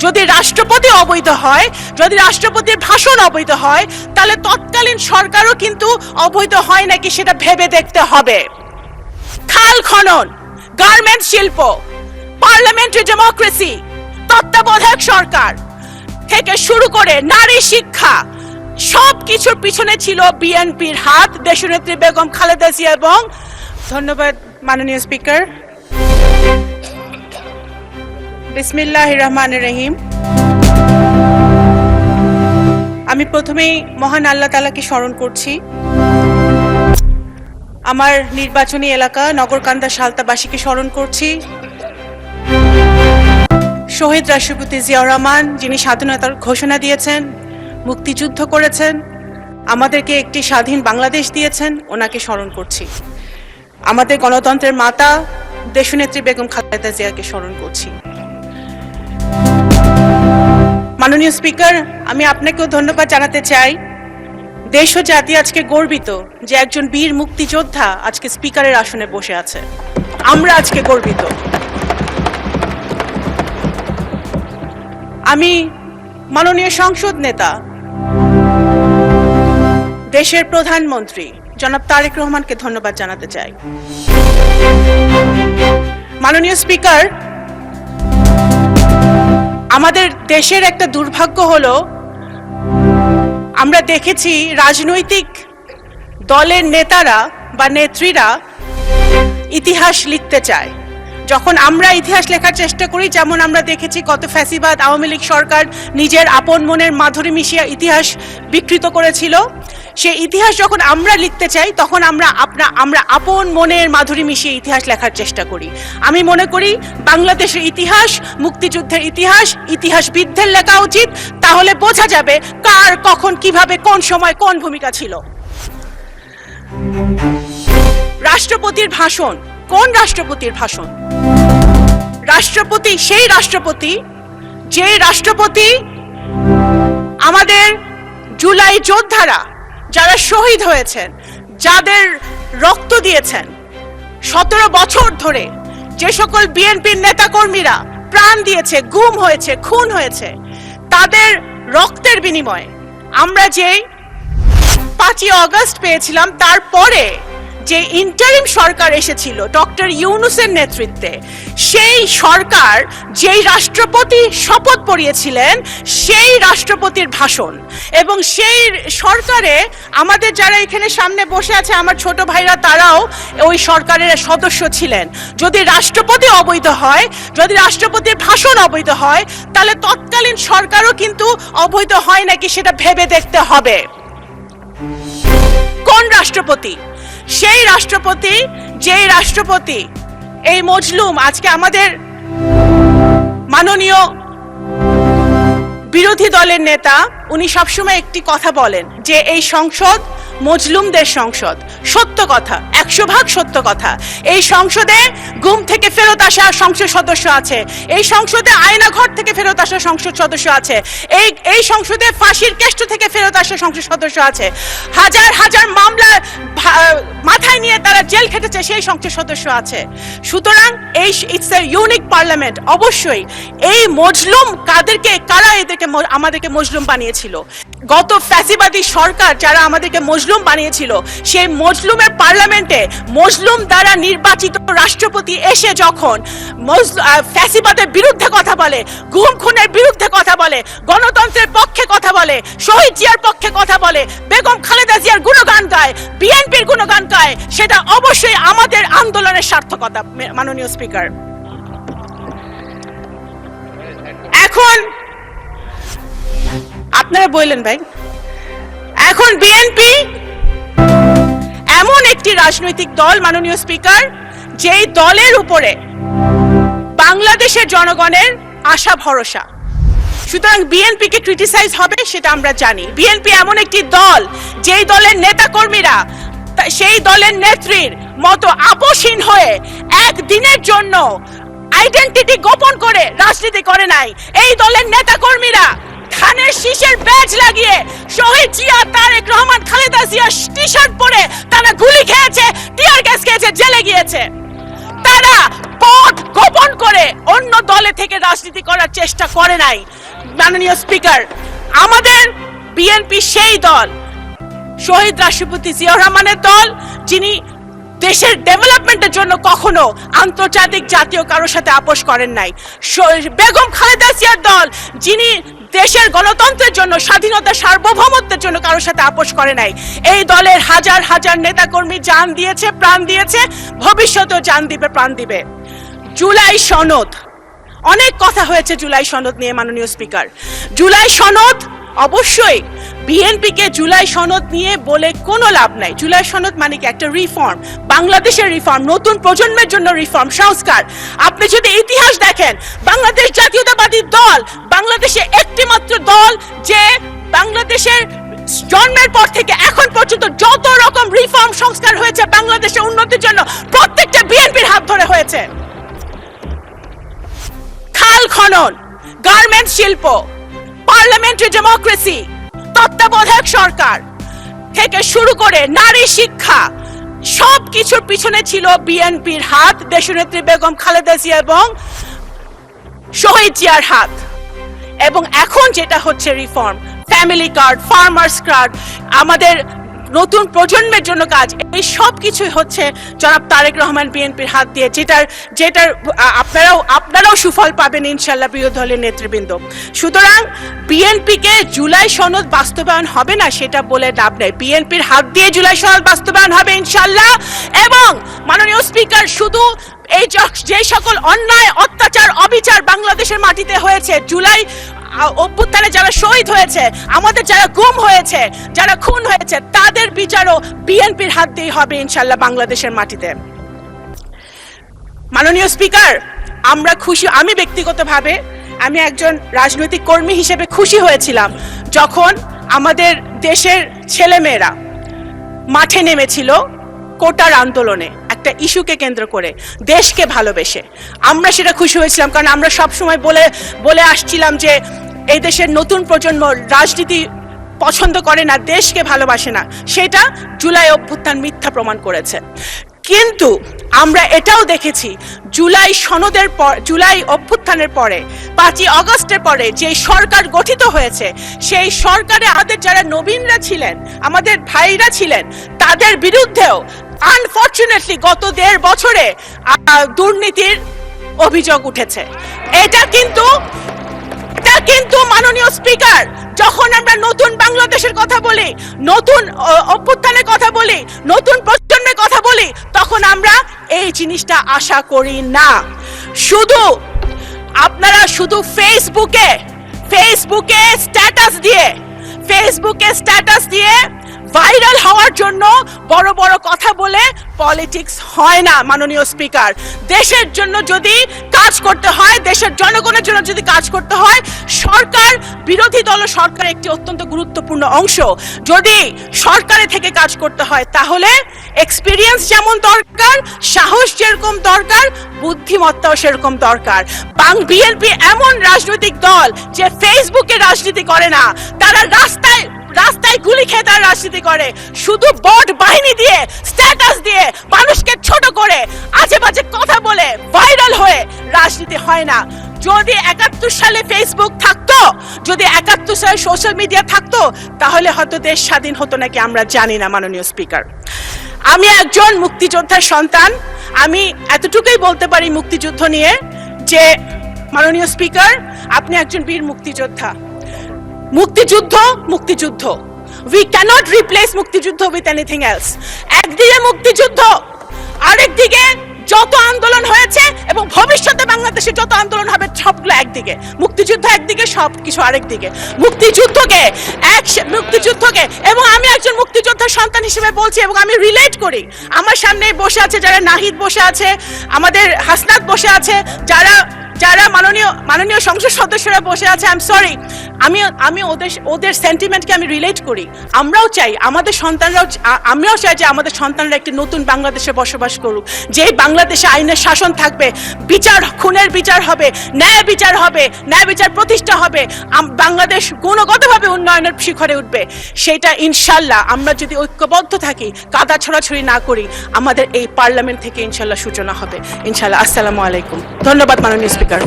যদি রাষ্ট্রপতি অবৈধ হয়, যদি রাষ্ট্রপতির ভাষণ অবৈধ হয়, তাহলে তৎকালীন সরকারও কিন্তু অবৈধ হয় নাকি সেটা ভেবে দেখতে হবে। খাল খনন, গার্মেন্টস শিল্প, পার্লামেন্টারি ডেমোক্রেসি, তত্ত্বাবধায়ক সরকার থেকে শুরু করে নারী শিক্ষা, সব কিছুর পিছনে ছিল বিএনপির হাত, দেশনেত্রী বেগম খালেদা জিয়া। এবং ধন্যবাদ মাননীয় স্পিকার। বিসমিল্লাহির রহমানির রহিম। আমি প্রথমেই মহান আল্লাহ তাআলাকে স্মরণ করছি। আমার নির্বাচনী এলাকা নগরকান্দা সালতাবাসীকে স্মরণ করছি। শহীদ রাষ্ট্রপতি জিয়াউর রহমান, যিনি স্বাধীনতার ঘোষণা দিয়েছেন, মুক্তিযুদ্ধ করেছেন, আমাদেরকে একটি স্বাধীন বাংলাদেশ দিয়েছেন, ওনাকে স্মরণ করছি। আমাদের গণতন্ত্রের মাতা দেশনেত্রী বেগম খালেদা জিয়াকে স্মরণ করছি। মাননীয় স্পিকার, আমি আপনাকেও ধন্যবাদ জানাতে চাই। দেশ ও জাতি আজকে গর্বিত যে একজন বীর মুক্তিযোদ্ধা আজকে স্পিকারের আসনে বসে আছে। আমরা আজকে গর্বিত। আমি মাননীয় সংসদ নেতা, দেশের প্রধানমন্ত্রী জনাব তারেক রহমানকে ধন্যবাদ জানাতে চাই। মাননীয় স্পিকার, আমাদের দেশের একটা দুর্ভাগ্য হলো, আমরা দেখেছি রাজনৈতিক দলের নেতারা বা নেত্রীরা ইতিহাস লিখতে চায়। যখন আমরা ইতিহাস লেখার চেষ্টা করি, যেমন আমরা দেখেছি কত ফ্যাসিবাদ আওয়ামী লীগ সরকার নিজের আপন মনের মাধুরী মিশিয়ে ইতিহাস বিকৃত করেছিল, সেই ইতিহাস যখন আমরা লিখতে চাই তখন আমরা আপন মনের মাধুরী মিশিয়ে ইতিহাস লেখার চেষ্টা করি। আমি মনে করি বাংলাদেশের ইতিহাস, মুক্তিযুদ্ধের ইতিহাস ইতিহাসবিদদের লেখা উচিত। তাহলে বোঝা যাবে কার কখন কিভাবে কোন সময় কোন ভূমিকা ছিল। রাষ্ট্রপতির ভাষণ, কোন রাষ্ট্রপতির ভাষণ? রাষ্ট্রপতি সেই রাষ্ট্রপতি যে রাষ্ট্রপতি আমাদের জুলাই যোদ্ধারা যারা শহীদ হয়েছেন, যাদের রক্ত দিয়েছেন 17 বছর ধরে, যে সকল বিএনপির নেতাকর্মীরা প্রাণ দিয়েছে, গুম হয়েছে, খুন হয়েছে, তাদের রক্তের বিনিময়ে আমরা যে 5ই আগস্ট পেয়েছিলাম, তারপরে যে ইন্টারিম সরকার এসেছিল ডক্টর ইউনূসের নেতৃত্বে, সেই সরকার যেই রাষ্ট্রপতি শপথ পড়িয়েছিলেন সেই রাষ্ট্রপতির ভাষণ, এবং সেই সরকারে আমাদের যারা এখানে সামনে বসে আছে আমার ছোট ভাইরা, তারাও ওই সরকারের সদস্য ছিলেন। যদি রাষ্ট্রপতি অবৈধ হয়, যদি রাষ্ট্রপতির ভাষণ অবৈধ হয়, তাহলে তৎকালীন সরকারও কিন্তু অবৈধ হয় নাকি সেটা ভেবে দেখতে হবে। কোন রাষ্ট্রপতি? সেই রাষ্ট্রপতি যেই রাষ্ট্রপতি এই মজলুম, আজকে আমাদের মাননীয় বিরোধী দলের নেতা উনি সবসময় একটি কথা বলেন যে এই সংসদ মজলুমদের সংসদ। সত্য কথা, 100% সত্য কথা। এই সংসদে গুম থেকে ফেরত আসা সংসদ সদস্য আছে, এই সংসদে আয়নাঘর থেকে ফেরত আসা সংসদ সদস্য আছে, এই সংসদে ফাঁসির কেষ্ট থেকে ফেরত আসা সংসদ সদস্য আছে, হাজার হাজার মামলা মাথায় নিয়ে তারা জেল খেটেছে সেই সংসদ সদস্য আছে। সুতরাং এই ইটস এ ইউনিক পার্লামেন্ট। অবশ্যই এই মজলুম কারা আমাদেরকে মজলুম বানিয়েছিল? গত ফ্যাসিবাদী সরকার যারা আমাদেরকে মজলুম বানিয়েছিল, সেই মজলুমের পার্লামেন্টে মজলুম দ্বারা নির্বাচিত রাষ্ট্রপতি এসে যখন ফ্যাসিবাদের বিরুদ্ধে কথা বলে, গুম খুনের বিরুদ্ধে কথা বলে, গণতন্ত্রের পক্ষে কথা বলে, শহীদ জিয়ার পক্ষে কথা বলে, বেগম খালেদা জিয়ার গুণগান গায়, বিএনপির গুণগান গায়, সেটা অবশ্যই আমাদের আন্দোলনের সার্থকতা। মাননীয় স্পিকার, এখন আপনারা বললেন ভাই, এখন বিএনপি এমন একটি রাজনৈতিক দল মাননীয় স্পিকার, যেই দলের উপরে বাংলাদেশের জনগণের আশা ভরসা। সুতরাং বিএনপিকে ক্রিটিসাইজ হবে সেটা আমরা জানি। বিএনপি এমন একটি দল যেই দলের নেতাকর্মীরা সেই দলের নেত্রীর মতো আপোষহীন হয়ে একদিনের জন্য আইডেন্টিটি গোপন করে রাজনীতি করে নাই। এই দলের নেতাকর্মীরা ধানের শীষের ব্যাজ লাগিয়ে শহীদ জিয়া, তারেক রহমান, খালেদা জিয়া টি শার্ট পরে তারা গুলি খেয়েছে, টিয়ার গ্যাস খেয়েছে, জেলে গিয়েছে। তারা পথ গোপন করে অন্য দলে থেকে রাজনীতি করার চেষ্টা করে নাই। মাননীয় স্পিকার, আমাদের বিএনপি সেই দল, শহীদ রাষ্ট্রপতি জিয়াউর রহমানের দল, যিনি দেশের ডেভেলপমেন্টের জন্য কখনো আন্তর্জাতিক জাতীয় কারোর সাথে আপোষ করেন নাই। বেগম খালেদা জিয়ার দল, যিনি দেশের গণতন্ত্রের জন্য, স্বাধীনতা সার্বভৌমত্বের জন্য কারোর সাথে আপোষ করে নাই। এই দলের হাজার হাজার নেতাকর্মী জান দিয়েছে, প্রাণ দিয়েছে, ভবিষ্যতেও জান দিবে, প্রাণ দিবে। জুলাই সনদ, অনেক কথা হয়েছে জুলাই সনদ নিয়ে মাননীয় স্পিকার। জুলাই সনদ, অবশ্যই বিএনপিকে জুলাই সনদ নিয়ে বলে কোনো লাভ নাই। জুলাই সনদ মানে কি? একটা রিফর্ম, বাংলাদেশের রিফর্ম, নতুন প্রজন্মের জন্য রিফর্ম, সংস্কার। আপনি যদি ইতিহাস দেখেন, বাংলাদেশ জাতীয়তাবাদী দল বাংলাদেশে একটি মাত্র দল যে বাংলাদেশের জন্মের পর থেকে এখন পর্যন্ত যত রকম রিফর্ম সংস্কার হয়েছে বাংলাদেশের উন্নতির জন্য, প্রত্যেকটা বিএনপির হাত ধরে হয়েছে। খাল খনন, গার্মেন্টস শিল্প, পার্লামেন্টারি ডেমোক্রেসি, তত্ত্বাবধায়ক সরকার থেকে শুরু করে নারী শিক্ষা, সব কিছুর পিছনে ছিল বিএনপির হাত, দেশনেত্রী বেগম খালেদা জিয়া এবং শহীদ জিয়ার হাত। এবং এখন যেটা হচ্ছে reform, family card, farmers card, আমাদের নতুন প্রজন্মের জন্য কাজ, এই সব কিছুই হচ্ছে জনাব তারেক রহমান বিএনপির হাত দিয়ে, যেটার আপনারাও সুফল পাবেন ইনশাল্লাহ বিরোধী দলের নেতৃবৃন্দ। সুতরাং বিএনপিকে জুলাই সনদ বাস্তবায়ন হবে না সেটা বলে লাভ নেই। বিএনপির হাত দিয়ে জুলাই সনদ বাস্তবায়ন হবে ইনশাল্লাহ। এবং মাননীয় স্পিকার, শুধু এই যে সকল অন্যায়, অত্যাচার, অবিচার বাংলাদেশের মাটিতে হয়েছে, জুলাই অভ্যুত্থানে যারা শহীদ হয়েছে, আমাদের যারা গুম হয়েছে, যারা খুন হয়েছে, তাদের বিচারও বিএনপির হাত দিয়ে হবে ইনশাল্লাহ বাংলাদেশের মাটিতে। মাননীয় স্পিকার, আমরা খুশি, আমি ব্যক্তিগতভাবে আমি একজন রাজনৈতিক কর্মী হিসেবে খুশি হয়েছিলাম যখন আমাদের দেশের ছেলেমেয়েরা মাঠে নেমেছিল কোটার আন্দোলনে, একটা ইস্যুকে কেন্দ্র করে, দেশকে ভালোবেসে। আমরা সেটা খুশি হয়েছিলাম, কারণ আমরা সবসময় বলে আসছিলাম যে এই দেশের নতুন প্রজন্ম রাজনীতি পছন্দ করে না, দেশকে ভালোবাসে না। সেটা জুলাই অভ্যুত্থান মিথ্যা প্রমাণ করেছে। কিন্তু আমরা এটাও দেখেছি জুলাই সনদের পর, জুলাই অভ্যুত্থানের পরে, 5ই আগস্টের পরে যে সরকার গঠিত হয়েছে, সেই সরকারে আমাদের যারা নবীনরা ছিলেন, আমাদের ভাইরা ছিলেন, তাদের বিরুদ্ধেও আনফরচুনেটলি গত 1.5 বছরে দুর্নীতির অভিযোগ উঠেছে। এটা কিন্তু মাননীয় স্পিকার, যখন আমরা নতুন বাংলাদেশের কথা বলি, নতুন অভ্যুত্থানের কথা বলি, নতুন প্রজন্মের কথা বলি, তখন আমরা এই জিনিসটা আশা করি না। আপনারা শুধু ফেসবুকে স্ট্যাটাস দিয়ে ভাইরাল হওয়ার জন্য বড় বড় কথা বলে পলিটিক্স হয় না মাননীয় স্পিকার। দেশের জন্য যদি কাজ করতে হয়, দেশের জনগণের জন্য যদি কাজ করতে হয়, সরকার, বিরোধী দল সরকার একটি অত্যন্ত গুরুত্বপূর্ণ অংশ। যদি সরকারে থেকে কাজ করতে হয়, তাহলে এক্সপিরিয়েন্স যেমন দরকার, সাহস যেরকম দরকার, বুদ্ধিমত্তাও সেরকম দরকার। বিএনপি এমন রাজনৈতিক দল যে ফেসবুকে রাজনীতি করে না, তারা রাস্তায় গুলি খেয়ে তারা রাজনীতি করে, শুধু বট বাহিনী দিয়ে, স্ট্যাটাস দিয়ে, মানুষকে ছোট করে, আজে বাজে কথা বলে, ভাইরাল হয়ে রাজনীতি হয় না। যদি 71 সালে ফেসবুক থাকতো, যদি 71 সালে সোশ্যাল মিডিয়া থাকতো, তাহলে হয়তো দেশ স্বাধীন হতো নাকি আমরা জানি না মাননীয় স্পিকার। আমি একজন মুক্তিযোদ্ধার সন্তান, আমি এতটুকুই বলতে পারি মুক্তিযুদ্ধ নিয়ে যে মাননীয় স্পিকার, আপনি একজন বীর মুক্তিযোদ্ধা। মুক্তিযুদ্ধ we cannot replace মুক্তিযুদ্ধ with anything else. একদিকে মুক্তিযুদ্ধ, আরেকদিকে যত আন্দোলন হয়েছে এবং ভবিষ্যতে বাংলাদেশে যত আন্দোলন হবে সবগুলো একদিকে, মুক্তিযুদ্ধ একদিকে, সবকিছু আরেকদিকে। মুক্তিযুদ্ধকে এবং আমি একজন মুক্তিযোদ্ধার সন্তান হিসেবে বলছি, এবং আমি রিলেট করি। আমার সামনে বসে আছে যারা, নাহিদ বসে আছে, আমাদের হাসনাত বসে আছে, যারা যারা মাননীয় সংসদ সদস্যরা বসে আছে, আই এম সরি, আমি ওদের সেন্টিমেন্টকে আমি রিলেট করি। আমরাও চাই আমাদের সন্তানরাও, আমিও চাই যে আমাদের সন্তানরা একটি নতুন বাংলাদেশে বসবাস করুক, যে বাংলাদেশে আইনের শাসন থাকবে, বিচার, খুনের বিচার হবে, ন্যায় বিচার প্রতিষ্ঠা হবে, বাংলাদেশ গুণগতভাবে উন্নয়নের শিখরে উঠবে। সেটা ইনশাল্লাহ আমরা যদি ঐক্যবদ্ধ থাকি, কাদা ছড়াছড়ি না করি, আমাদের এই পার্লামেন্ট থেকে ইনশাল্লাহ সূচনা হবে ইনশাল্লাহ। আসসালামু আলাইকুম। ধন্যবাদ মাননীয় স্পিকার।